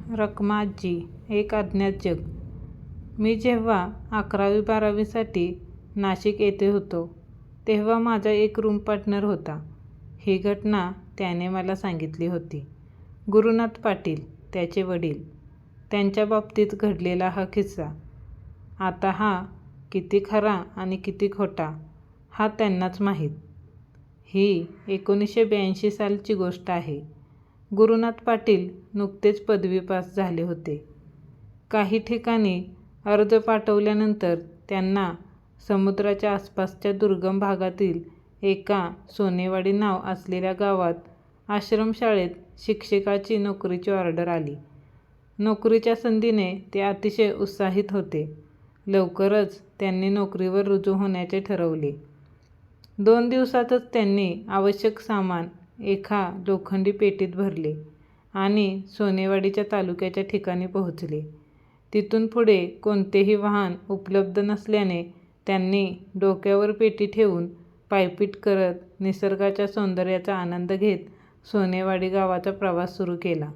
रखमा आजी, एक अज्ञात जग. मी जेव्हा 11वी-12वीसाठी नाशिक येथे होतो, तेव्हा माझा एक रूम पार्टनर होता. ही घटना त्याने मला सांगितली होती. गुरुनाथ पाटील, त्याचे वडील, त्यांच्या बाबतीत घडलेला हा किस्सा. आता हा किती खरा आणि किती खोटा हा त्यांनाच माहीत. ही 1982 सालची गोष्ट आहे. गुरुनाथ पाटील नुकतेच पदवी पास झाले होते. काही ठिकाणी अर्ज पाठवल्यानंतर त्यांना समुद्राच्या आसपासच्या दुर्गम भागातील एका सोनेवाडी नाव असलेल्या गावात आश्रमशाळेत शिक्षकाची नोकरीची ऑर्डर आली. नोकरीच्या संधीने ते अतिशय उत्साहित होते. लवकरच त्यांनी नोकरीवर रुजू होण्याचे ठरवले. 2 दिवसातच त्यांनी आवश्यक सामान एका लोखंडी पेटीत भरले आणि सोनेवाडीच्या तालुक्याच्या ठिकाणी पोहोचले. तिथून पुढे कोणतेही वाहन उपलब्ध नसल्याने त्यांनी डोक्यावर पेटी ठेवून पायपीट करत निसर्गाच्या सौंदर्याचा आनंद घेत सोनेवाडी गावाचा प्रवास सुरू केला.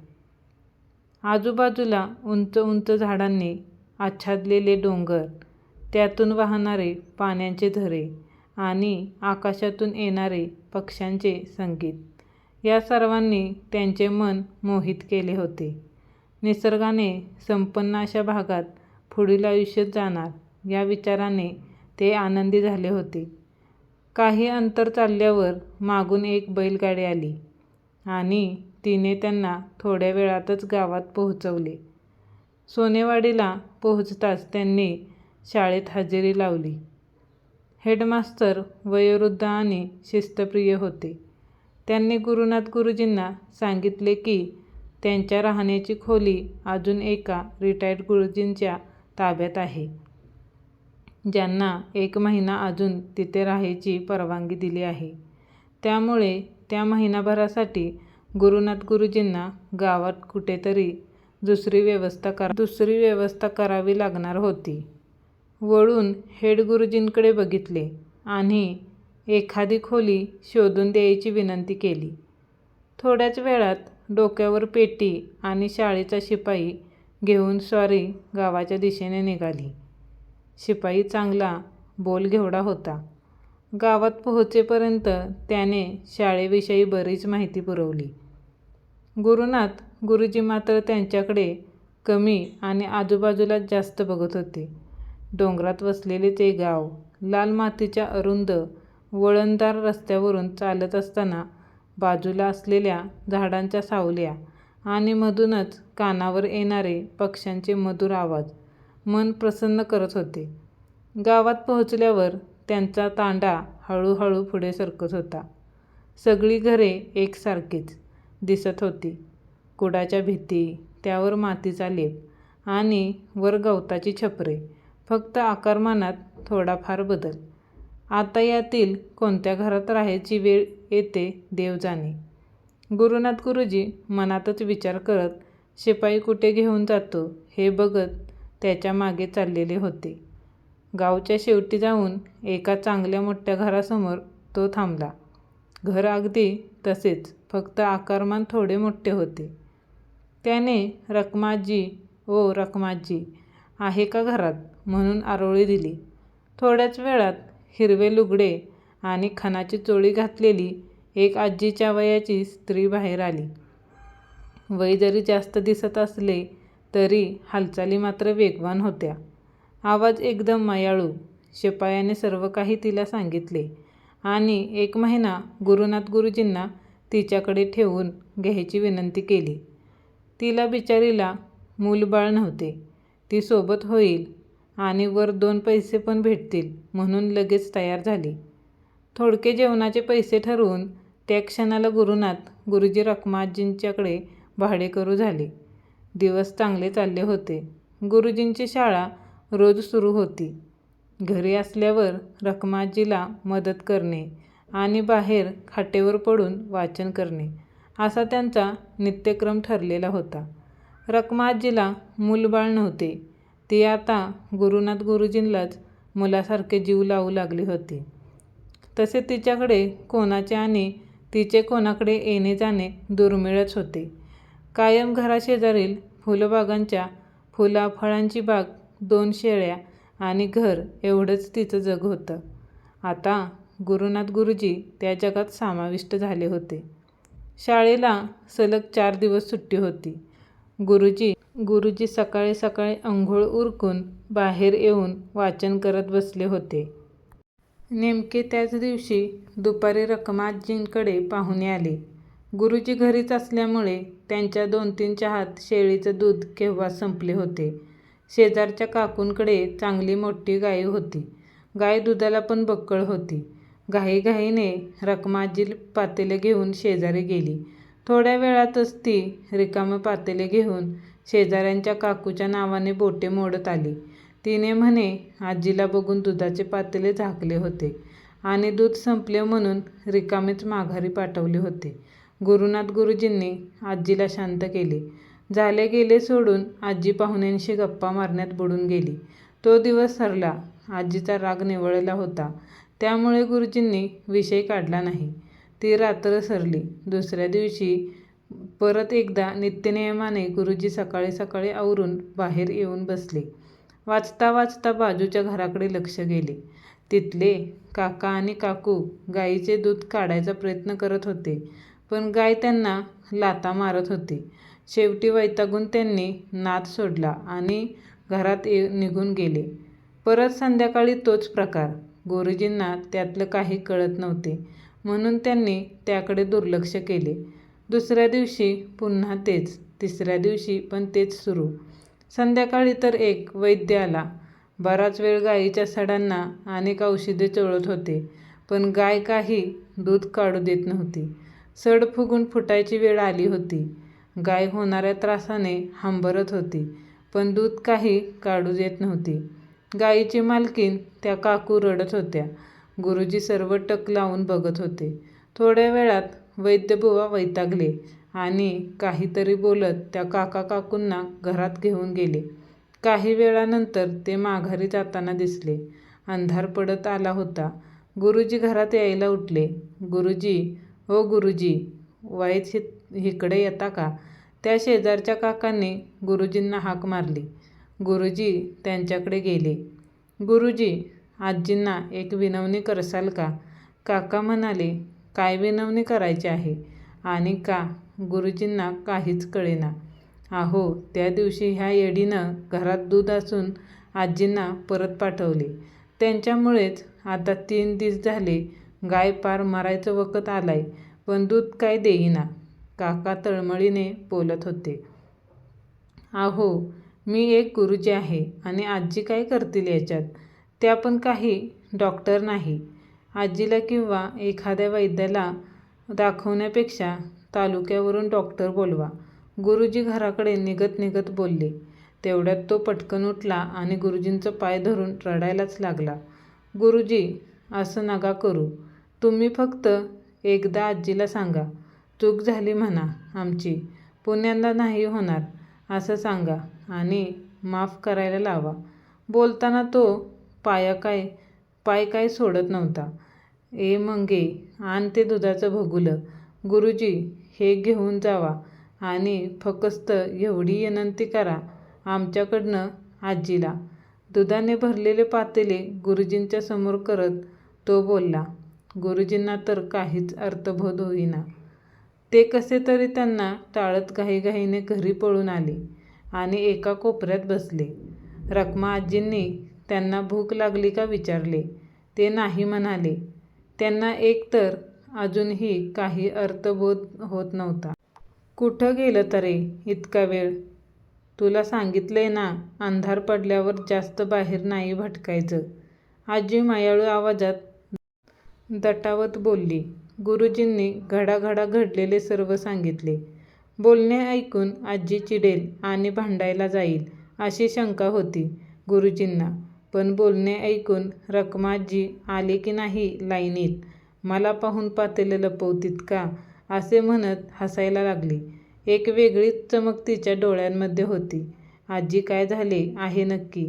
आजूबाजूला उंच उंच झाडांनी आच्छादलेले डोंगर, त्यातून वाहणारे पाण्याचे झरे आणि आकाशातून येणारे पक्ष्यांचे संगीत या सर्वांनी त्यांचे मन मोहित केले होते. निसर्गाने संपन्न अशा भागात पुढील आयुष्य जाणार या विचाराने ते आनंदी झाले होते. काही अंतर चालल्यावर मागून एक बैलगाडी आली आणि तिने त्यांना थोड्या वेळातच गावात पोहोचवले. सोनेवाडीला पोहोचताच त्यांनी शाळेत हजेरी लावली. हेडमास्तर वयोवृद्ध आणि शिस्तप्रिय होते. त्यांनी गुरुनाथ गुरुजींना सांगितले की त्यांच्या राहण्याची खोली अजून एका रिटायर्ड गुरुजींच्या ताब्यात आहे, ज्यांना 1 महिना अजून तिथे राहायची परवानगी दिली आहे. त्यामुळे त्या महिनाभरासाठी गुरुनाथ गुरुजींना गावात कुठेतरी दुसरी व्यवस्था करावी लागणार होती. वळून हेड गुरुजींकडे बघितले आणि एखादी खोली शोधून द्यायची विनंती केली. थोड्याच वेळात डोक्यावर पेटी आणि शाळेचा शिपाई घेऊन स्वारी गावाच्या दिशेने निघाली. शिपाई चांगला बोलघेवडा होता. गावात पोहोचेपर्यंत त्याने शाळेविषयी बरीच माहिती पुरवली. गुरुनाथ गुरुजी मात्र त्यांच्याकडे कमी आणि आजूबाजूला जास्त बघत होते. डोंगरात वसलेले ते गाव, लाल मातीच्या अरुंद वळणदार रस्त्यावरून चालत असताना बाजूला असलेल्या झाडांच्या सावल्या आणि मधूनच कानावर येणारे पक्ष्यांचे मधुर आवाज मन प्रसन्न करत होते. गावात पोहोचल्यावर त्यांचा तांडा हळूहळू पुढे सरकत होता. सगळी घरे एकसारखीच दिसत होती. कुडाच्या भिंती, त्यावर मातीचा लेप आणि वर गवताची छपरे. फक्त आकारमानात थोडाफार बदल. आता यातील कोणत्या घरात राहायची वेळ येते देव जाणे. गुरुनाथ गुरुजी मनातच विचार करत शिपाई कुठे घेऊन जातो हे बघत त्याच्या मागे चाललेले होते. गावच्या शेवटी जाऊन एका चांगल्या मोठ्या घरासमोर तो थांबला. घर अगदी तसेच, फक्त आकारमान थोडे मोठे होते. त्याने रखमाजी, ओ रखमाजी, आहे का घरात म्हणून आरोळी दिली. थोड्याच वेळात हिरवे लुगडे आणि खणाची चोळी घातलेली एक आजीच्या वयाची स्त्री बाहेर आली. वय जरी जास्त दिसत असले तरी हालचाली मात्र वेगवान होत्या. आवाज एकदम मायाळू. शिपायाने सर्व काही तिला सांगितले आणि 1 महिना गुरुनाथ गुरुजींना तिच्याकडे ठेवून घ्यायची विनंती केली. तिला बिचारीला मूलबाळ नव्हते. ती सोबत होईल आणि वर 2 पैसे पण भेटतील म्हणून लगेच तयार झाली. थोडके जेवणाचे पैसे ठरवून त्या क्षणाला गुरुनाथ गुरुजी रखमाजींच्याकडे भाडेकरू झाले. दिवस चांगले चालले होते. गुरुजींची शाळा रोज सुरू होती. घरी असल्यावर रखमाजीला मदत करणे आणि बाहेर खाटेवर पडून वाचन करणे असा त्यांचा नित्यक्रम ठरलेला होता. रखमाजीला मूलबाळ नव्हते. ती आता गुरुनाथ गुरुजींलाच मुलासारखे जीव लावू लागली होती. तसे तिच्याकडे कोणाचे आणि तिचे कोणाकडे येणे जाणे दुर्मिळच होते. कायम घराशेजारील फुलबागांच्या फळांची बाग, 2 शेळ्या आणि घर एवढंच तिचं जग होतं. आता गुरुनाथ गुरुजी त्या जगात समाविष्ट झाले होते. शाळेला सलग 4 दिवस सुट्टी होती. गुरुजी सकाळी सकाळी अंघोळ उरकून बाहेर येऊन वाचन करत बसले होते. नेमके त्याच दिवशी दुपारी रखमा आजींकडे पाहुणे आले. गुरुजी घरीच असल्यामुळे त्यांच्या 2-3 चहात शेळीचं दूध केव्हाच संपले होते. शेजारच्या काकूंकडे चांगली मोठी गाय होती. गाय दुधाला पण बक्कळ होती. घाईघाईने रखमा आजी पातेलं घेऊन शेजारी गेली. थोड्या वेळातच ती रिकामं पातेलं घेऊन शेजाऱ्यांच्या काकूच्या नावाने बोटे मोडत आली. तिने म्हणे आजीला बघून दुधाचे पातेले झाकले होते आणि दूध संपले म्हणून रिकामेच माघारी पाठवले होते. गुरुनाथ गुरुजींनी आजीला शांत केले. झाले गेले सोडून आजी पाहुण्यांशी गप्पा मारण्यात बुडून गेली. तो दिवस सरला. आजीचा राग निवळला होता. त्यामुळे गुरुजींनी विषय काढला नाही. ती रात्र सरली. दुसऱ्या दिवशी परत एकदा नित्यनियमाने गुरुजी सकाळी सकाळी आवरून बाहेर येऊन बसले. वाचता वाचता बाजूच्या घराकडे लक्ष गेले. तिथले काका आणि काकू गाईचे दूध काढायचा प्रयत्न करत होते, पण गाय त्यांना लाथा मारत होती. शेवटी वैतागून त्यांनी नाद सोडला आणि घरात निघून गेले. परत संध्याकाळी तोच प्रकार. गुरुजींना त्यातलं काही कळत नव्हते, म्हणून त्यांनी त्याकडे दुर्लक्ष केले. दुसऱ्या दिवशी पुन्हा तेच. तिसऱ्या दिवशी पण तेच सुरू. संध्याकाळी तर एक वैद्य आला. बराच वेळ गाईच्या सडांना अनेक औषधे चोळत होते, पण गाय काही दूध काढू देत नव्हती. सड फुगून फुटायची वेळ आली होती. गाय होणाऱ्या त्रासाने हंबरत होती, पण दूध काही काढू देत नव्हती. गाईची मालकीण त्या काकू रडत होत्या. गुरुजी सर्व टक लावून बघत होते. थोड्या वेळात वैद्यबुवा वैतागले आणि काहीतरी बोलत त्या काका काकूंना घरात घेऊन गेले. काही वेळानंतर ते माघारी जाताना दिसले. अंधार पडत आला होता. गुरुजी घरात यायला उठले. गुरुजी, ओ गुरुजी, वाईच इकडे येता का? त्या शेजारच्या काकांनी गुरुजींना हाक मारली. गुरुजी त्यांच्याकडे गेले. गुरुजी, आजींना एक विनवणी करसाल का? काका म्हणाले. काय विनवणी करायची आहे आणि का? गुरुजींना काहीच कळेना. अहो, त्या दिवशी ह्या येडीनं घरात दूध असून आजींना परत पाठवले. त्यांच्यामुळेच आता 3 दिस झाले गाय पार मरायचं वखत आलाय, पण दूध काय देईना. काका तळमळीने बोलत होते. अहो, मी एक गुरुजी आहे आणि आजी काय करतील याच्यात? त्या पण काही डॉक्टर नाही. आजीला किंवा एखाद्या वैद्याला दाखवण्यापेक्षा तालुक्यावरून डॉक्टर बोलवा. गुरुजी घराकडे निघत निघत बोलले. तेवढ्यात तो पटकन उठला आणि गुरुजींचा पाय धरून रडायलाच लागला. गुरुजी, असं नका करू. तुम्ही फक्त एकदा आजीला सांगा, चूक झाली म्हणा आमची, पुन्यांदा नाही होणार असं सांगा आणि माफ करायला लावा. बोलताना तो पाय काय सोडत नव्हता. ए मंगे, आण ते दुधाचं भगुलं. गुरुजी, हे घेऊन जावा आणि फकस्त एवढी विनंती करा आमच्याकडनं आजीला. दुधाने भरलेले पातेले गुरुजींच्या समोर करत तो बोलला. गुरुजींना तर काहीच अर्थबोध होईना. ते कसे तरी त्यांना टाळत घाईघाईने घरी पळून आले आणि एका कोपऱ्यात बसले. रखमा आजींनी त्यांना भूक लागली का विचारले. ते नाही म्हणाले. त्यांना एकतर अजूनही काही अर्थबोध होत नव्हता. कुठं गेलं तरे इतका वेळ? तुला सांगितलंय ना, अंधार पडल्यावर जास्त बाहेर नाही भटकायचं, आजी मायाळू आवाजात दटावत बोलली. गुरुजींनी घडाघडा घडलेले सर्व सांगितले. बोलणे ऐकून आजी चिडेल आणि भांडायला जाईल अशी शंका होती गुरुजींना, पण बोलणे ऐकून रखमा आजी आले की नाही लाईनीत, मला पाहून पातेलं लपवतीत का असे म्हणत हसायला लागली. एक वेगळीच चमक तिच्या डोळ्यांमध्ये होती. आजी, काय झाले आहे नक्की?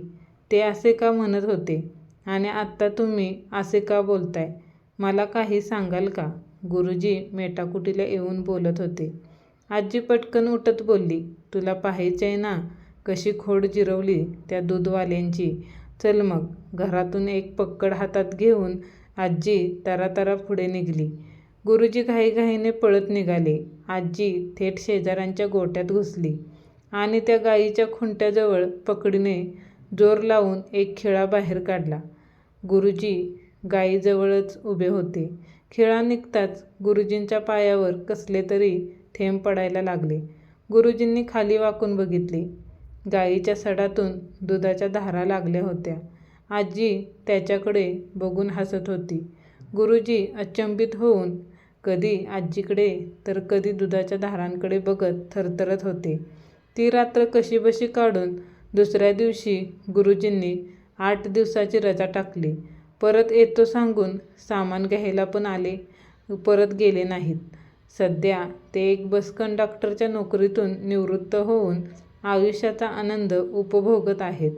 ते असे का म्हणत होते आणि आत्ता तुम्ही असे का बोलताय? मला काही सांगाल का? गुरुजी मेटाकुटीला येऊन बोलत होते. आजी पटकन उठत बोलली. तुला पाहायचंय ना कशी खोड जिरवली त्या दूधवाल्यांची. चल मग. घरातून एक पक्कड हातात घेऊन आजी तरातरा पुढे निघाली. गुरुजी घाईघाईने पळत निघाले. आजी थेट शेजाऱ्यांच्या गोठ्यात घुसली आणि त्या गाईच्या खुंट्याजवळ पकडीने जोर लावून एक खिळा बाहेर काढला. गुरुजी गाईजवळच उभे होते. खिळा निघताच गुरुजींच्या पायावर कसले तरी थेंब पडायला लागले. गुरुजींनी खाली वाकून बघितले. गाईच्या सडातून दुधाच्या धारा लागल्या होत्या. आजी त्याच्याकडे बघून हसत होती. गुरुजी अचंबित होऊन कधी आजीकडे तर कधी दुधाच्या धारांकडे बघत थरथरत होते. ती रात्र कशीबशी काढून दुसऱ्या दिवशी गुरुजींनी 8 दिवसाची रजा टाकली. परत येतो सांगून सामान घ्यायला पण आले, परत गेले नाहीत. सध्या ते एक बस कंडक्टरच्या नोकरीतून निवृत्त होऊन आयुष्याचा आनंद उपभोगत आहेत.